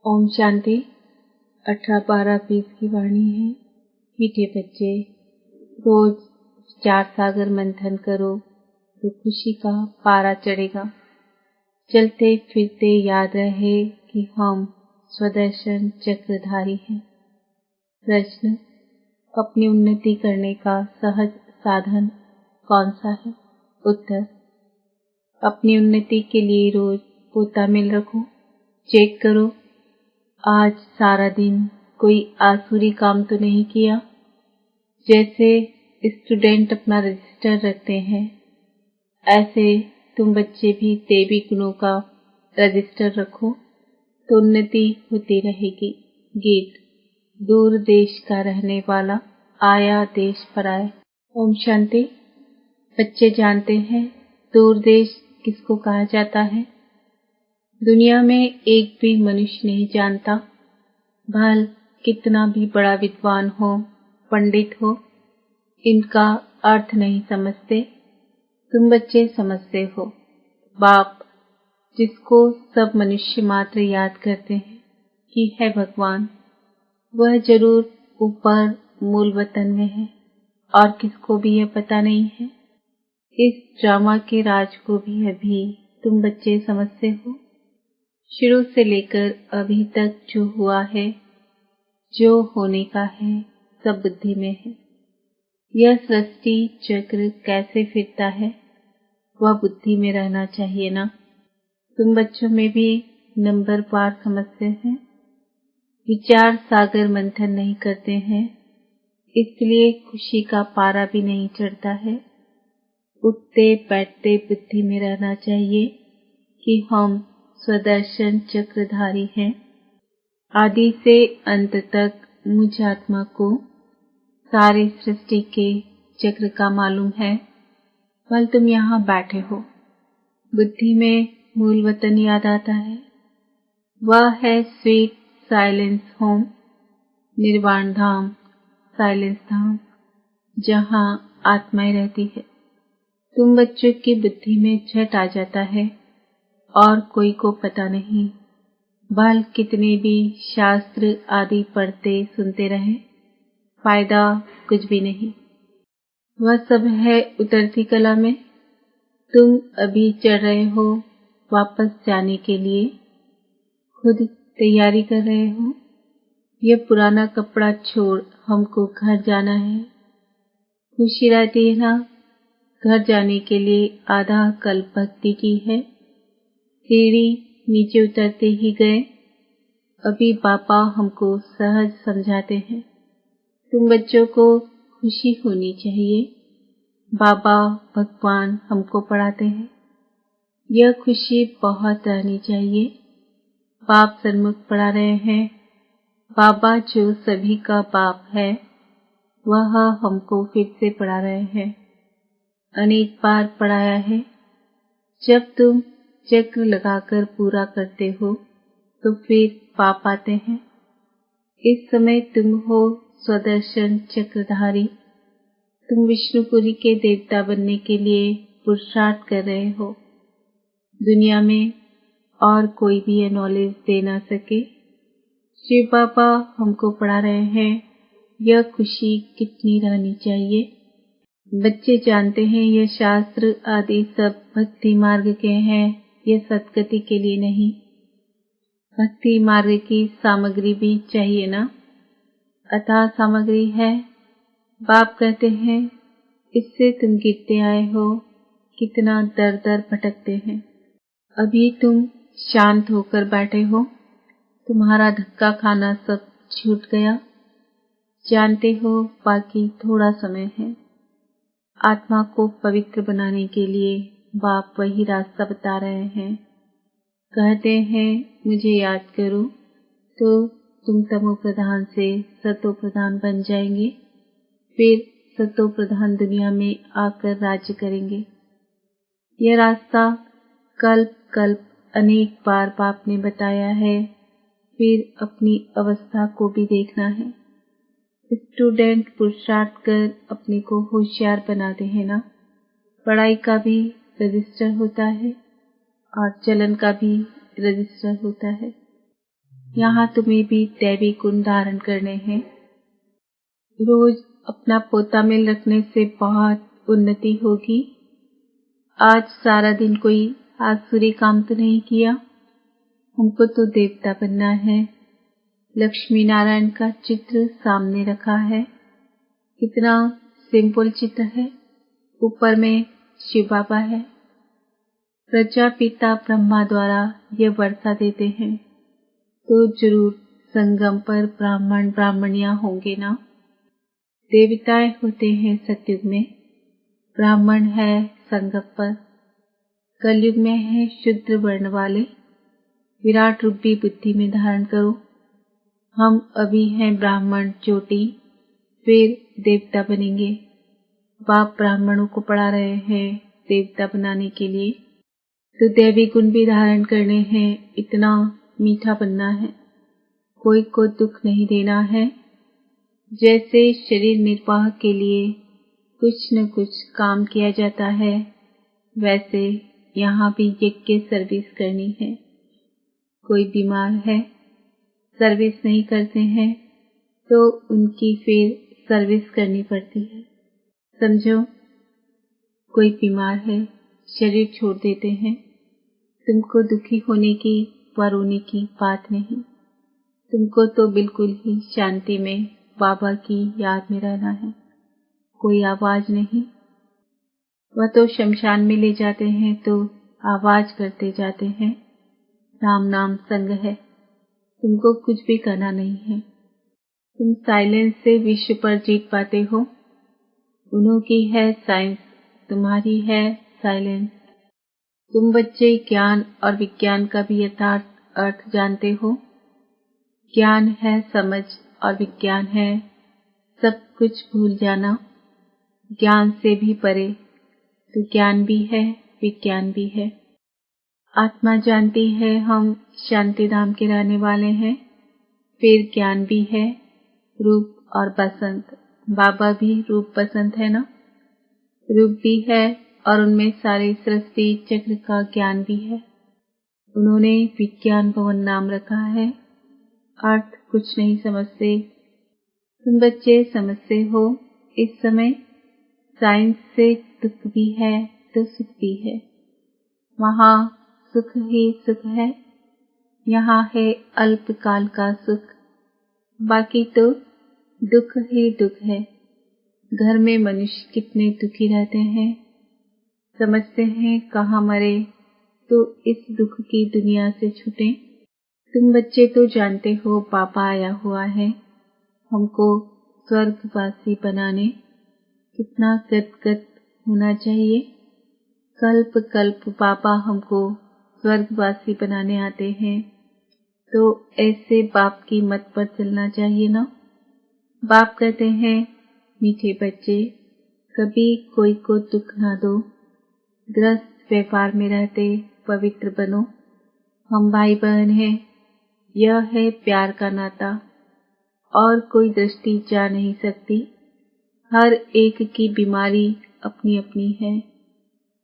ओम शांति। 18-12-20 की वाणी है। मीठे बच्चे, रोज विचार सागर मंथन करो तो खुशी का पारा चढ़ेगा। चलते फिरते याद रहे कि हम स्वदर्शन चक्रधारी हैं। प्रश्न, अपनी उन्नति करने का सहज साधन कौन सा है? उत्तर, अपनी उन्नति के लिए रोज पोता मिल रखो। चेक करो आज सारा दिन कोई आसुरी काम तो नहीं किया। जैसे स्टूडेंट अपना रजिस्टर रखते हैं, ऐसे तुम बच्चे भी देवी गुणों का रजिस्टर रखो तो उन्नति होती रहेगी। गीत। दूर देश का रहने वाला आया देश पर आए। ओम शांति। बच्चे जानते हैं दूर देश किसको कहा जाता है? दुनिया में एक भी मनुष्य नहीं जानता। भल कितना भी बड़ा विद्वान हो, पंडित हो, इनका अर्थ नहीं समझते। तुम बच्चे समझते हो। बाप जिसको सब मनुष्य मात्र याद करते हैं कि है भगवान, वह जरूर ऊपर मूल वतन में है और किसको भी यह पता नहीं है। इस ड्रामा के राज को भी अभी तुम बच्चे समझते हो। शुरू से लेकर अभी तक जो हुआ है, जो होने का है, सब बुद्धि में है। यह सृष्टि चक्र कैसे फिरता है, वह बुद्धि में रहना चाहिए ना। तुम बच्चों में भी नंबर पार समझते हैं, विचार सागर मंथन नहीं करते हैं, इसलिए खुशी का पारा भी नहीं चढ़ता है। उठते बैठते बुद्धि में रहना चाहिए कि हम स्वदर्शन चक्रधारी हैं। आदि से अंत तक मुझ आत्मा को सारी सृष्टि के चक्र का मालूम है। कल तुम यहाँ बैठे हो, बुद्धि में मूल वतन याद आता है। वह है स्वीट साइलेंस होम, निर्वाण धाम, साइलेंस धाम, जहाँ आत्माएं रहती है। तुम बच्चों की बुद्धि में झट आ जाता है और कोई को पता नहीं। भल कितने भी शास्त्र आदि पढ़ते सुनते रहे, फायदा कुछ भी नहीं। वह सब है उतरती कला में। तुम अभी चढ़ रहे हो वापस जाने के लिए, खुद तैयारी कर रहे हो। यह पुराना कपड़ा छोड़ हमको घर जाना है। खुशी रहती है ना? घर जाने के लिए आधा कल्प भक्ति की है। सीढ़ी नीचे उतरते ही गए। अभी पापा हमको सहज समझाते हैं। तुम बच्चों को खुशी होनी चाहिए। बाबा भगवान हमको पढ़ाते हैं। यह खुशी बहुत रहनी चाहिए। बाप सन्मुख पढ़ा रहे हैं। बाबा जो सभी का बाप है, वह हमको फिर से पढ़ा रहे हैं। अनेक बार पढ़ाया है। जब तुम चक्र लगाकर पूरा करते हो तो फिर पाप आते हैं। इस समय तुम हो स्वदर्शन चक्रधारी। तुम विष्णुपुरी के देवता बनने के लिए पुरुषार्थ कर रहे हो। दुनिया में और कोई भी यह नॉलेज दे ना सके। शिव बाबा हमको पढ़ा रहे हैं। यह खुशी कितनी रहनी चाहिए। बच्चे जानते हैं यह शास्त्र आदि सब भक्ति मार्ग के हैं, यह सदगति के लिए नहीं। भक्ति मार्ग की सामग्री भी चाहिए ना। अतः सामग्री है। बाप कहते हैं इससे तुम गिरते आए हो, कितना दर दर भटकते हैं। अभी तुम शांत होकर बैठे हो, तुम्हारा धक्का खाना सब छूट गया। जानते हो बाकी थोड़ा समय है। आत्मा को पवित्र बनाने के लिए बाप वही रास्ता बता रहे हैं। कहते हैं मुझे याद करो तो तुम तमो प्रधान से सतो प्रधान बन जाएंगे। फिर सतो प्रधान दुनिया में आकर राज्य करेंगे। यह रास्ता कल्प कल्प अनेक बार बाप ने बताया है। फिर अपनी अवस्था को भी देखना है। स्टूडेंट पुरुषार्थ कर अपने को होशियार बनाते हैं ना। पढ़ाई का भी रजिस्टर होता है और चलन का भी रजिस्टर होता है। यहाँ तुम्हें भी दैवी गुण धारण करने हैं। रोज अपना पोता मेल रखने से बहुत उन्नति होगी। आज सारा दिन कोई आसुरी काम तो नहीं किया। हमको तो देवता बनना है। लक्ष्मी नारायण का चित्र सामने रखा है। कितना सिंपल चित्र है। ऊपर में शिव बाबा है। प्रजापिता ब्रह्मा द्वारा यह वर्षा देते हैं, तो जरूर संगम पर ब्राह्मण ब्राह्मणियां होंगे ना। देवताएं होते हैं सतयुग में, ब्राह्मण है संगम पर। कलयुग में है शुद्र वर्ण वाले। विराट रूप भी बुद्धि में धारण करो। हम अभी हैं ब्राह्मण चोटी, फिर देवता बनेंगे। बाप ब्राह्मणों को पढ़ा रहे हैं देवता बनाने के लिए, तो दैवी गुण भी धारण करने हैं। इतना मीठा बनना है, कोई को दुख नहीं देना है। जैसे शरीर निर्वाह के लिए कुछ न कुछ काम किया जाता है, वैसे यहाँ भी यज्ञ सर्विस करनी है। कोई बीमार है, सर्विस नहीं करते हैं, तो उनकी फिर सर्विस करनी पड़ती है। समझो, कोई बीमार है, शरीर छोड़ देते हैं, तुमको दुखी होने की व रोने की बात नहीं। तुमको तो बिल्कुल ही शांति में बाबा की याद में रहना है। कोई आवाज नहीं। वह तो शमशान में ले जाते हैं तो आवाज करते जाते हैं। राम नाम संग है। तुमको कुछ भी करना नहीं है। तुम साइलेंस से विश्व पर जीत पाते हो। उन्हों की है साइंस, तुम्हारी है साइलेंस। तुम बच्चे ज्ञान और विज्ञान का भी यथार्थ अर्थ जानते हो। ज्ञान है समझ और विज्ञान है सब कुछ भूल जाना। ज्ञान से भी परे, तो ज्ञान भी है विज्ञान भी है। आत्मा जानती है हम शांति धाम के रहने वाले हैं। फिर ज्ञान भी है, रूप और बसंत। बाबा भी रूप बसंत है ना। रूप भी है और उनमें सारे सृष्टि चक्र का ज्ञान भी है। उन्होंने विज्ञान भवन नाम रखा है। अर्थ कुछ नहीं समझते। तुम बच्चे समझते हो। इस समय साइंस से दुख भी है तो सुख भी है। वहाँ सुख ही सुख है, यहाँ है अल्पकाल का सुख। बाकी तो दुख ही दुख है। घर में मनुष्य कितने दुखी रहते हैं। समझते हैं कहाँ मरे तो इस दुख की दुनिया से छूटें। तुम बच्चे तो जानते हो पापा आया हुआ है हमको स्वर्गवासी बनाने। कितना गदगद होना चाहिए। कल्प कल्प पापा हमको स्वर्गवासी बनाने आते हैं, तो ऐसे बाप की मत पर चलना चाहिए ना। बाप कहते हैं, मीठे बच्चे, कभी कोई को दुख ना दो। गृहस्थ व्यापार में रहते पवित्र बनो। हम भाई बहन हैं, यह है प्यार का नाता। और कोई दृष्टि जा नहीं सकती। हर एक की बीमारी अपनी अपनी है।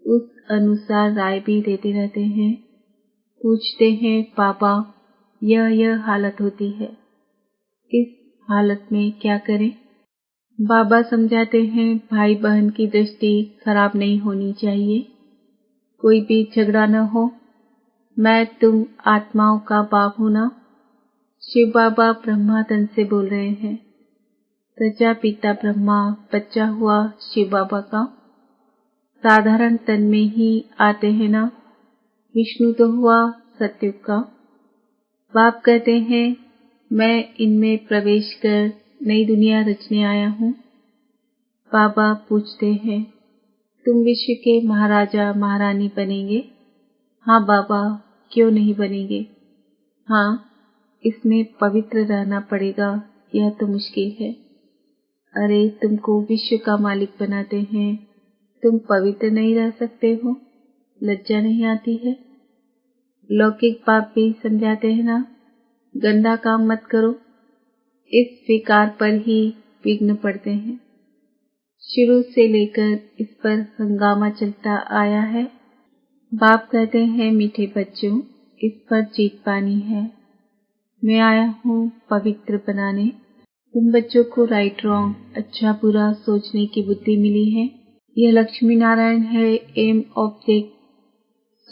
उस अनुसार राय भी देते रहते हैं। पूछते हैं पापा, यह हालत होती है, इस हालत में क्या करें। बाबा समझाते हैं भाई बहन की दृष्टि खराब नहीं होनी चाहिए। कोई भी झगड़ा न हो। मैं तुम आत्माओं का बाप हूं ना। शिव बाबा ब्रह्मा तन से बोल रहे हैं। प्रजापिता ब्रह्मा बच्चा हुआ शिव बाबा का। साधारण तन में ही आते हैं ना। विष्णु तो हुआ सतयुग का। बाप कहते हैं, मैं इनमें प्रवेश कर नई दुनिया रचने आया हूँ। बाबा पूछते हैं, तुम विश्व के महाराजा महारानी बनेंगे? हाँ बाबा, क्यों नहीं बनेंगे। हाँ, इसमें पवित्र रहना पड़ेगा, यह तो मुश्किल है। अरे तुमको विश्व का मालिक बनाते हैं, तुम पवित्र नहीं रह सकते हो? लज्जा नहीं आती है? लौकिक बाप भी समझाते हैं ना, गंदा काम मत करो। इस विकार पर ही विघ्न पड़ते हैं। शुरू से लेकर इस पर हंगामा चलता आया है। बाप कहते हैं, मीठे बच्चों, इस पर जीत पानी है। मैं आया हूँ पवित्र बनाने। तुम बच्चों को राइट रॉन्ग, अच्छा बुरा सोचने की बुद्धि मिली है। यह लक्ष्मी नारायण है, एम ऑब्जेक्ट।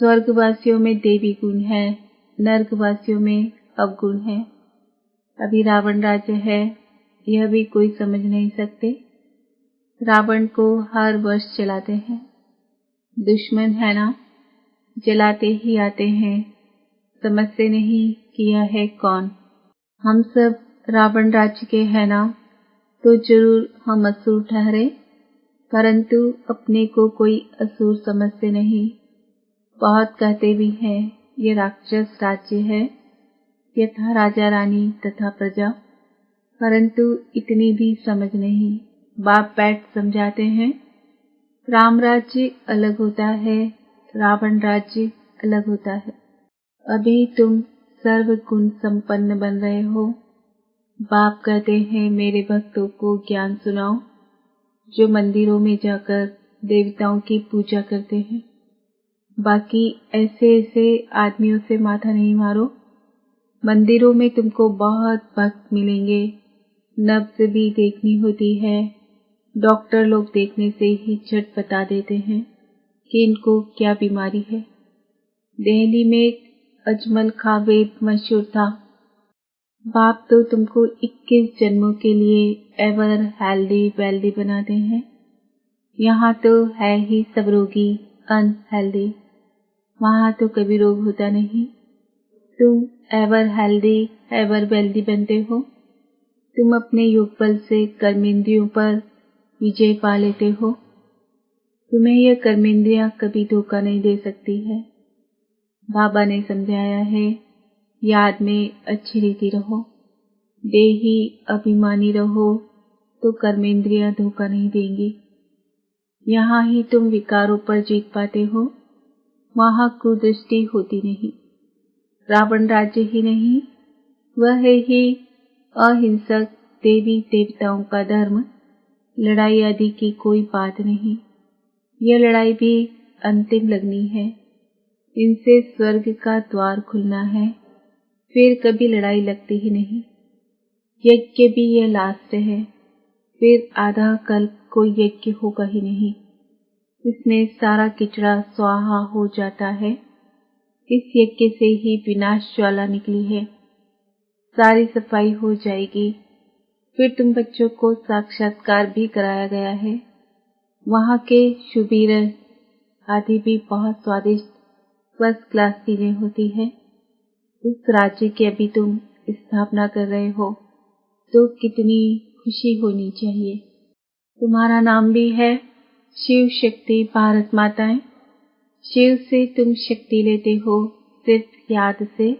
स्वर्गवासियों में देवी गुण है, नर्कवासियों में अवगुण है। अभी रावण राज्य है, यह भी कोई समझ नहीं सकते। रावण को हर वर्ष जलाते हैं। दुश्मन है ना, जलाते ही आते हैं, समझते नहीं कि यह है कौन। हम सब रावण राज्य के हैं ना, तो जरूर हम असुर ठहरे, परंतु अपने को कोई असुर समझते नहीं। बहुत कहते भी हैं ये राक्षस राज्य है, यथा राजा रानी तथा प्रजा, परंतु इतनी भी समझ नहीं। बाप बैठ समझाते हैं, राम राज्य अलग होता है, रावण राज्य अलग होता है। अभी तुम सर्व गुण संपन्न बन रहे हो। बाप कहते हैं मेरे भक्तों को ज्ञान सुनाओ, जो मंदिरों में जाकर देवताओं की पूजा करते हैं। बाकी ऐसे ऐसे आदमियों से माथा नहीं मारो। मंदिरों में तुमको बहुत भक्त मिलेंगे। नब्ज भी देखनी होती है। डॉक्टर लोग देखने से ही झट बता देते हैं कि इनको क्या बीमारी है। दिल्ली में एक अजमल खां वेब मशहूर था। बाप तो तुमको 21 जन्मों के लिए एवर हेल्दी वेल्दी बनाते हैं। यहाँ तो है ही सब रोगी अनहेल्दी, वहाँ तो कभी रोग होता नहीं। तुम एवर हेल्दी एवर वेल्दी बनते हो। तुम अपने योग बल से कर्मेंद्रियों पर विजय पा लेते हो। तुम्हें यह कर्मेंद्रियां कभी धोखा नहीं दे सकती है। बाबा ने समझाया है, याद में अच्छी रीति रहो, देही अभिमानी रहो तो कर्मेंद्रियां धोखा नहीं देंगी। यहाँ ही तुम विकारों पर जीत पाते हो, वहाँ कुदृष्टि होती नहीं। रावण राज्य ही नहीं, वह है ही अहिंसक देवी देवताओं का धर्म। लड़ाई आदि की कोई बात नहीं। यह लड़ाई भी अंतिम लगनी है। इनसे स्वर्ग का द्वार खुलना है, फिर कभी लड़ाई लगती ही नहीं। यज्ञ भी यह लास्ट है, फिर आधा कल्प कोई यज्ञ होगा ही नहीं। इसमें सारा किचड़ा स्वाहा हो जाता है। इस यज्ञ से ही विनाश ज्वाला निकली है, सारी सफाई हो जाएगी। फिर तुम बच्चों को साक्षात्कार भी कराया गया है। वहाँ के शुबीर आदि भी बहुत स्वादिष्ट फर्स्ट क्लास चीजें होती है। उस राज्य की अभी तुम स्थापना कर रहे हो, तो कितनी खुशी होनी चाहिए। तुम्हारा नाम भी है शिव शक्ति भारत माताएं। शिव से तुम शक्ति लेते हो, सिर्फ याद से।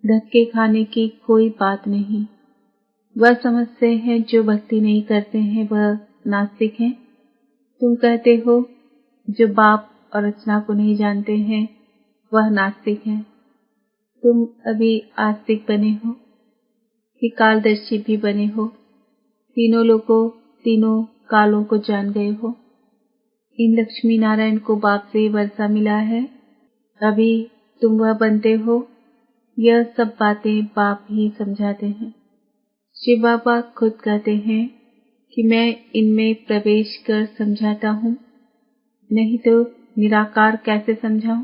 धक्के खाने की कोई बात नहीं। वह समझते हैं जो भक्ति नहीं करते हैं वह नास्तिक हैं। तुम कहते हो जो बाप और रचना को नहीं जानते हैं वह नास्तिक हैं। तुम अभी आस्तिक बने हो कि कालदर्शी भी बने हो। तीनों लोगों तीनों कालों को जान गए हो। इन लक्ष्मी नारायण को बाप से वर्षा मिला है, अभी तुम वह बनते हो। यह सब बातें बाप ही समझाते हैं। शिव बाबा खुद कहते हैं कि मैं इनमें प्रवेश कर समझाता हूँ, नहीं तो निराकार कैसे समझाऊं।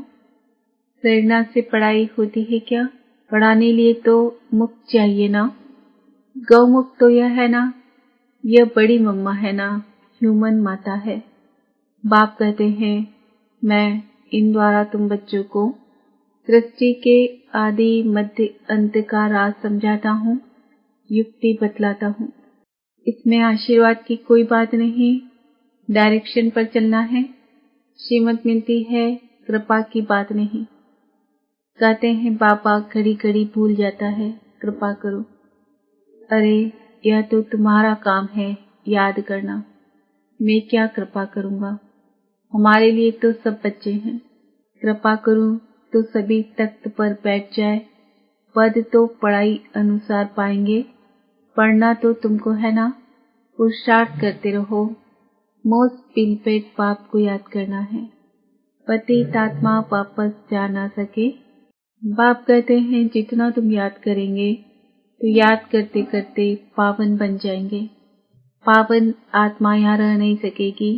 प्रेरणा से पढ़ाई होती है क्या? पढ़ाने लिए तो मुख चाहिए ना। गौमुख तो यह है ना, यह बड़ी मम्मा है ना, ह्यूमन माता है। बाप कहते हैं मैं इन द्वारा तुम बच्चों को सृष्टि के आदि मध्य अंत का राज समझाता हूँ, युक्ति बतलाता हूँ। इसमें आशीर्वाद की कोई बात नहीं, डायरेक्शन पर चलना है। श्रीमत मिलती है, कृपा की बात नहीं। कहते हैं बाबा घड़ी घड़ी भूल जाता है, कृपा करो। अरे यह तो तुम्हारा काम है याद करना, मैं क्या कृपा करूँगा। हमारे लिए तो सब बच्चे हैं। कृपा करूँ तो सभी तख्त पर बैठ जाए। पद तो पढ़ाई अनुसार पाएंगे, पढ़ना तो तुमको है ना। पुरुषार्थ करते रहो। मोस्ट पिलपेट बाप को याद करना है। पतित आत्मा वापस जा ना सके, बाप कहते हैं जितना तुम याद करेंगे तो याद करते करते पावन बन जाएंगे। पावन आत्मा यहाँ रह नहीं सकेगी।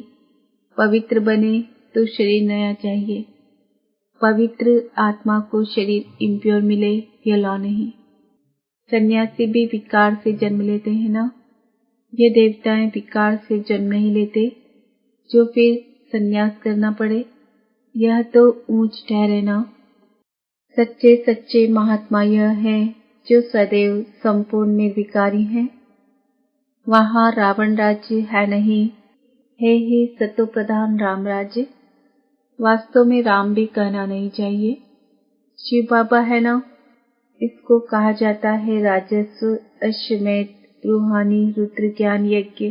पवित्र बने तो शरीर नया चाहिए। पवित्र आत्मा को शरीर इम्प्योर मिले यह लॉ नहीं। सन्यासी भी विकार से जन्म लेते हैं ना। ये देवताएं विकार से जन्म नहीं लेते जो फिर सन्यास करना पड़े। यह तो ऊंच ठहरे ना। सच्चे सच्चे महात्मा यह हैं जो सदैव संपूर्ण निर्विकारी हैं। वहाँ रावण राज्य है नहीं, है ही सतो प्रधान राम राज्य। वास्तव में राम भी कहना नहीं चाहिए, शिव बाबा है ना। इसको कहा जाता है राजस्व अश्वमेध रूहानी रुद्र ज्ञान यज्ञ।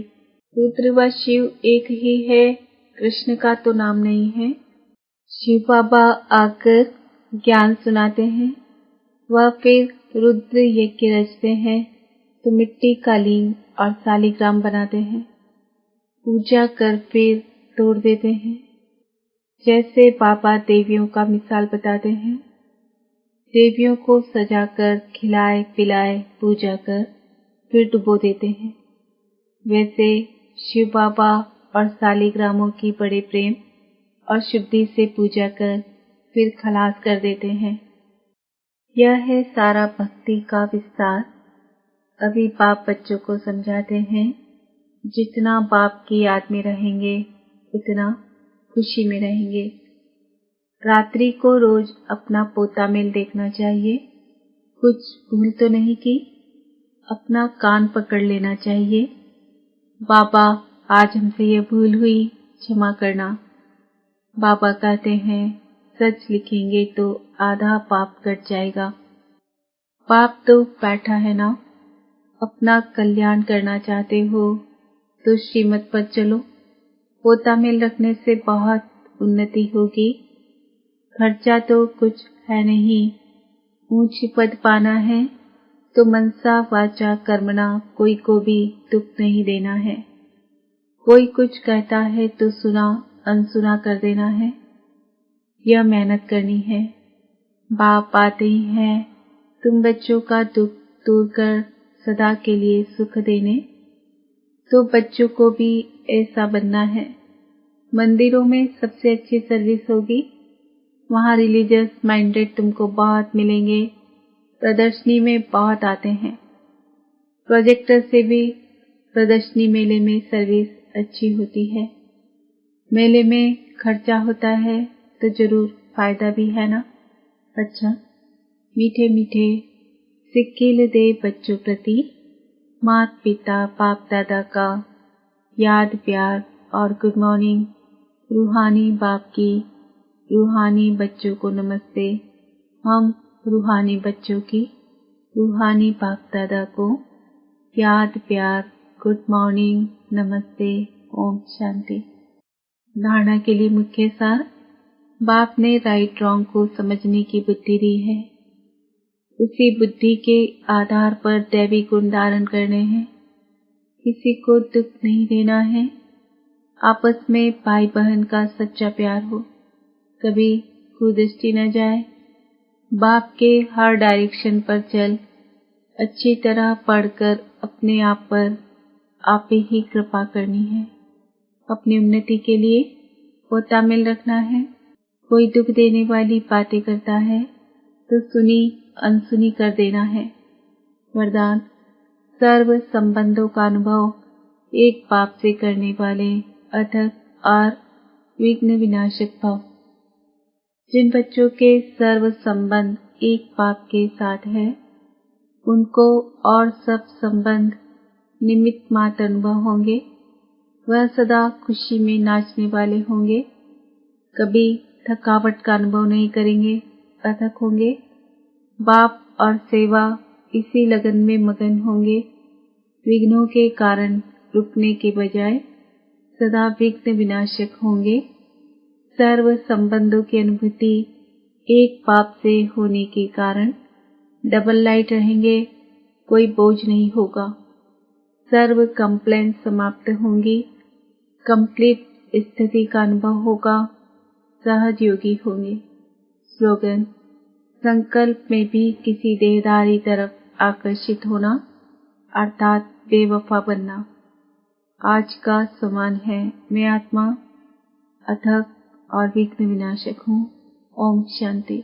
रुद्र व शिव एक ही है, कृष्ण का तो नाम नहीं है। शिव बाबा आकर ज्ञान सुनाते हैं, वह फिर रुद्र यज्ञ रचते हैं तो मिट्टी का लिंग और शालिग्राम बनाते हैं, पूजा कर फिर तोड़ देते हैं। जैसे बाबा देवियों का मिसाल बताते हैं, देवियों को सजाकर खिलाए पिलाए पूजा कर फिर डुबो देते हैं। वैसे शिव बाबा और शालिग्रामों की बड़े प्रेम और शुद्धि से पूजा कर फिर खलास कर देते हैं। यह है सारा भक्ति का विस्तार। अभी बाप बच्चों को समझाते हैं, जितना बाप की याद में रहेंगे उतना खुशी में रहेंगे। रात्रि को रोज अपना पोता मेल देखना चाहिए। कुछ भूल तो नहीं की, अपना कान पकड़ लेना चाहिए। बाबा आज हमसे ये भूल हुई, क्षमा करना। बाबा कहते हैं सच लिखेंगे तो आधा पाप कट जाएगा। पाप तो बैठा है ना। अपना कल्याण करना चाहते हो तो श्रीमत पर चलो। पोता मेल रखने से बहुत उन्नति होगी। खर्चा तो कुछ है नहीं। ऊंची पद पाना है तो मनसा वाचा कर्मणा कोई को भी दुख नहीं देना है। कोई कुछ कहता है तो सुना अनसुना कर देना है। यह मेहनत करनी है। बाप आते ही हैं तुम बच्चों का दुख दूर कर सदा के लिए सुख देने। तो बच्चों को भी ऐसा बनना है। मंदिरों में सबसे अच्छी सर्विस होगी। वहाँ रिलीजियस माइंडेड तुमको बहुत मिलेंगे। प्रदर्शनी में बहुत आते हैं। प्रोजेक्टर से भी प्रदर्शनी मेले में सर्विस अच्छी होती है। मेले में खर्चा होता है तो जरूर फायदा भी है ना। अच्छा, मीठे मीठे सिक्किल दे बच्चों प्रति माता पिता बाप दादा का याद प्यार और गुड मॉर्निंग। रूहानी बाप की रूहानी बच्चों को नमस्ते। हम रूहानी बच्चों की रूहानी बाप दादा को याद प्यार गुड मॉर्निंग नमस्ते ओम शांति। धारणा के लिए मुख्य सार। बाप ने राइट रॉन्ग को समझने की बुद्धि दी है। उसी बुद्धि के आधार पर दैवी गुण धारण करने हैं। किसी को दुख नहीं देना है। आपस में भाई बहन का सच्चा प्यार हो। कभी कुदृष्टि न जाए। बाप के हर डायरेक्शन पर चल। अच्छी तरह पढ़कर अपने आप पर आप ही कृपा करनी है। अपनी उन्नति के लिए पोता मेल रखना है। कोई दुख देने वाली बातें करता है तो सुनी अनसुनी कर देना है। वरदान। सर्व संबंधों का अनुभव एक बाप से करने वाले अथक और विघ्न विनाशक भव। जिन बच्चों के सर्व संबंध एक बाप के साथ है, उनको और सब संबंध निमित्त मात्र अनुभव होंगे। वह सदा खुशी में नाचने वाले होंगे। कभी थकावट का अनुभव नहीं करेंगे, अथक होंगे। बाप और सेवा इसी लगन में मगन होंगे। विघ्नों के कारण रुकने के बजाय सदा विघ्न विनाशक होंगे। सर्व संबंधों की अनुभूति एक बाप से होने के कारण डबल लाइट रहेंगे। कोई बोझ नहीं होगा। सर्व कंप्लेंट समाप्त होंगी। कंप्लीट स्थिति का अनुभव होगा। सहज योगी होंगे। स्लोगन। संकल्प में भी किसी देहधारी तरफ आकर्षित होना अर्थात बेवफा बनना। आज का समान है, मैं आत्मा अथक और विघ्न विनाशक हूँ। ओम शांति।